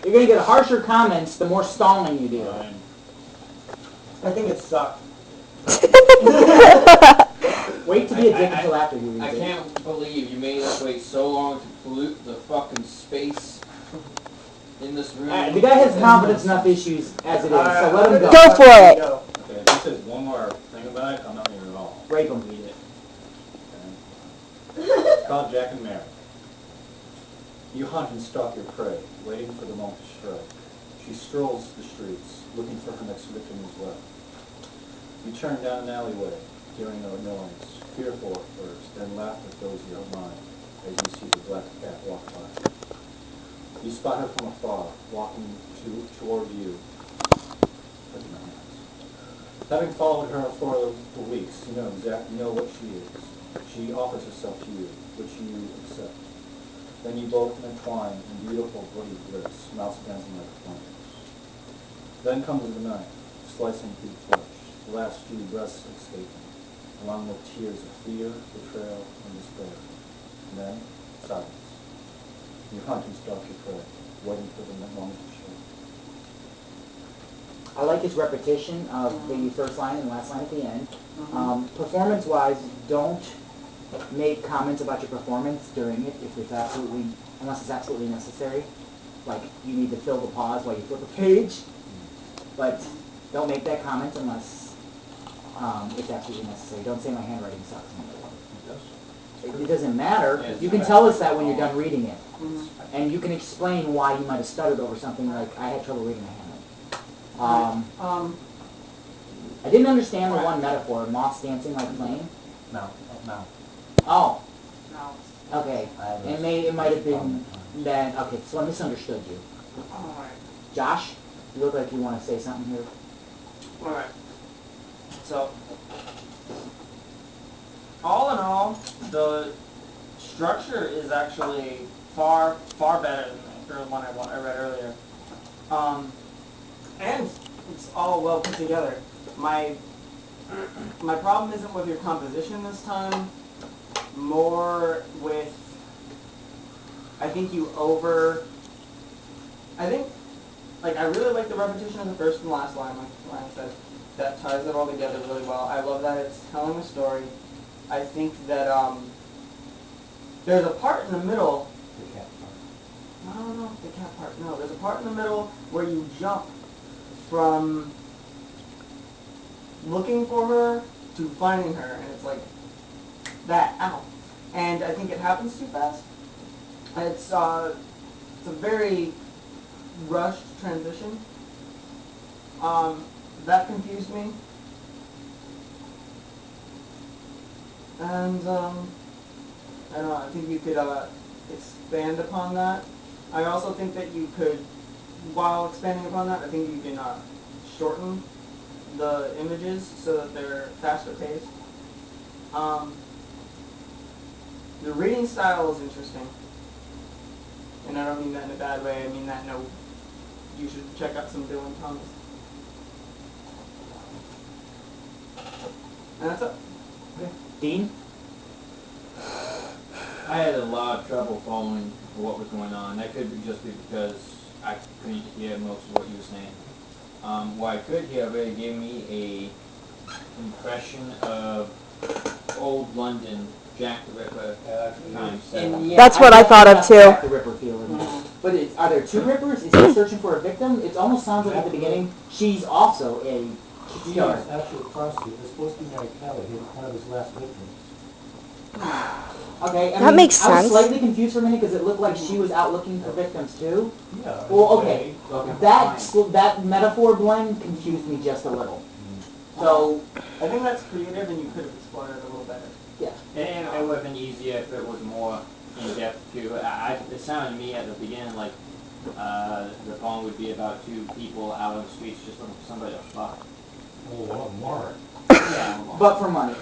You're going to get harsher comments the more stalling you do. Fine. I think it sucked. Wait to be a dick until after you read I it. can't believe you made us wait so long to pollute the fucking space in this room. The guy has confidence enough issues as it is, so let him go. Go for it. Okay, this is one more thing about it. I'm not here at all. Rape him. Read it. Okay. It's called Jack and Mary. You hunt and stalk your prey, waiting for the moment to strike. She strolls the streets, looking for her next victim as well. You turn down an alleyway, hearing no noise, fearful at first, then laugh at those you don't mind as you see the black cat walk by. You spot her from afar, walking toward you. Look at my hands. Having followed her for weeks, you know what she is. She offers herself to you, which you accept. Then you both entwine in beautiful bloody bliss, mouths dancing like flames. Then comes the knife, slicing through flesh, the last few breaths escaping, along with tears of fear, betrayal, and despair. And then, silence. You hunt and stalk your prey, waiting for the moment to strike. I like his repetition of the first line and last line at the end. Performance-wise, don't make comments about your performance during it unless it's absolutely necessary. Like, you need to fill the pause while you flip a page. But don't make that comment unless it's absolutely necessary. Don't say my handwriting sucks. It doesn't matter. You can tell us that when you're done reading it. And you can explain why you might have stuttered over something like, I had trouble reading my handwriting. I didn't understand the one metaphor, moths dancing like a flame. No. Oh, No. okay. It might have been that, okay, so I misunderstood you. Alright. Josh, you look like you want to say something here. Alright. So, all in all, the structure is actually far better than the one I read earlier. And it's all well put together. My problem isn't with your composition this time, more with, I really like the repetition of the first and last line, like Ryan said. That ties it all together really well. I love that it's telling a story. I think that there's a part in the middle. The cat part. No, the cat part. No, there's a part in the middle where you jump from looking for her to finding her, and it's like that. Ow! And I think it happens too fast. It's a very rushed transition. That confused me. And, I don't know, I think you could expand upon that. I also think that you could, while expanding upon that, I think you can shorten the images so that they're faster paced. The reading style is interesting. And I don't mean that in a bad way, I mean that you should check out some Dylan Thomas. And that's it. Dean? I had a lot of trouble following what was going on. That could be just because I couldn't hear most of what you were saying. What I could hear really gave me a impression of old London, Jack the Ripper times seven. Yeah, That's what I thought of, too. Jack the Ripper feeling. But are there two Rippers? Is he searching for a victim? It almost sounds like at the beginning she's also a He star. is actually a prostitute. It's supposed to be Mary Kelly. He was one of his last victims. Okay, That makes I was sense. slightly confused for a minute because it looked like she was out looking for victims too. Yeah. Well, okay, that metaphor blend confused me just a little. So, I think that's creative and you could have explored it a little better. yeah. And it would have been easier if it was more in-depth too. It sounded to me at the beginning like the poem would be about two people out on the streets just looking for somebody to fuck. Oh, well, more. Yeah. But for money.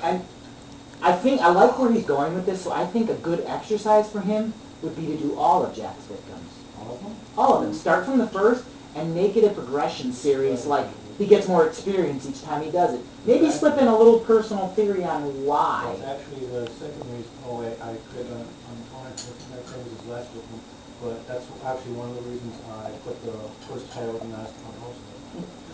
I think, I like where he's going with this, so I think a good exercise for him would be to do all of Jack's victims. All of them? All of them. Start from the first and make it a progression series, like he gets more experience each time he does it. Maybe slip in a little personal theory on why. That's actually the second reason. Oh, I could, on the corner, I think his last victim. but that's actually one of the reasons I put the first title in last one also.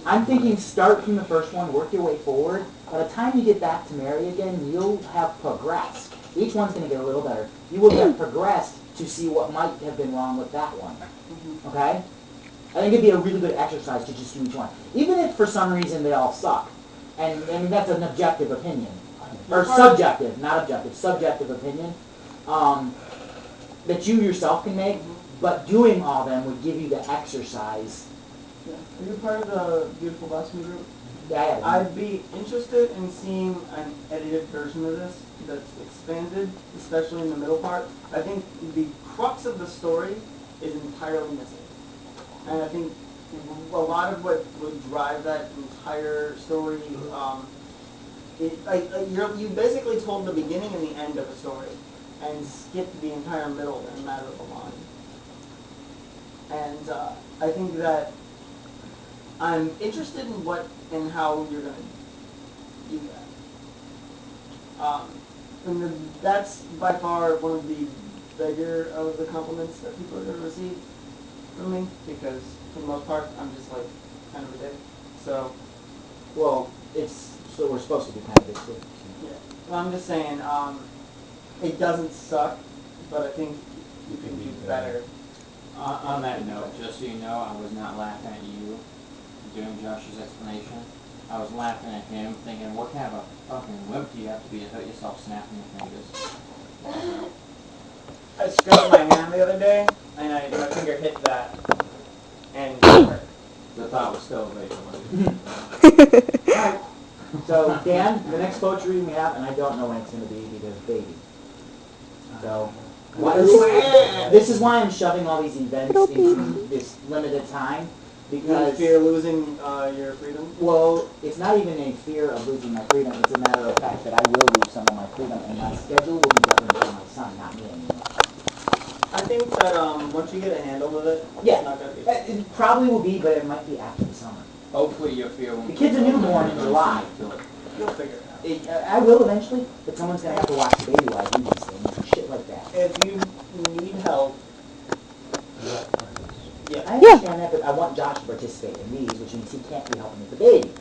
I'm thinking start from the first one, work your way forward. By the time you get back to Mary again, you'll have progressed. Each one's going to get a little better. You will have progressed to see what might have been wrong with that one. Okay? I think it'd be a really good exercise to just do each one. Even if for some reason they all suck. And I mean, that's an objective opinion. Or subjective, not objective, subjective opinion. That you yourself can make. But doing all them would give you the exercise. Yeah. Are you part of the Beautiful Boston group? Yeah, I'd be interested in seeing an edited version of this that's expanded, especially in the middle part. I think the crux of the story is entirely missing. And I think a lot of what would drive that entire story, you basically told the beginning and the end of a story and skipped the entire middle in a matter of a line. And I think that I'm interested in how you're going to do that. That's by far one of the bigger of the compliments that people are going to receive from me, because for the most part, I'm just like kind of a dick. So, well, so we're supposed to be kind of this too. yeah. Well, I'm just saying, it doesn't suck, but I think you can do better. On that note, just so you know, I was not laughing at you doing Josh's explanation. I was laughing at him, thinking, what kind of a fucking wimp do you have to be to hurt yourself snapping your fingers? I scraped my hand the other day, and my finger hit that, and it hurt. The thought was still available. Alright, so Dan, the next poetry reading we have, and I don't know when it's going to be because baby. So, this is why I'm shoving all these events into this limited time. You Because, fear losing your freedom? well, it's not even a fear of losing my freedom. It's a matter of fact that I will lose some of my freedom, and my schedule will be governed by my son, not me anymore. I think that once you get a handle with it, Yeah. it's not going to be. It probably will be, but it might be after the summer. Hopefully your fear won't. The kid's a newborn in July. You'll figure it out. I will eventually, but someone's going to have to watch the baby while I do these things and shit like that. If you need help, yeah. I understand that, but I want Josh to participate in these, which means he can't be helping with the baby.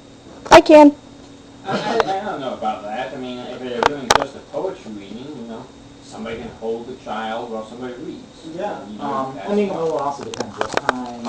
I can. I don't know about that. I mean, if they're doing just a poetry reading, you know, somebody can hold the child while somebody reads. Yeah. You know, I mean, it will also depend what time.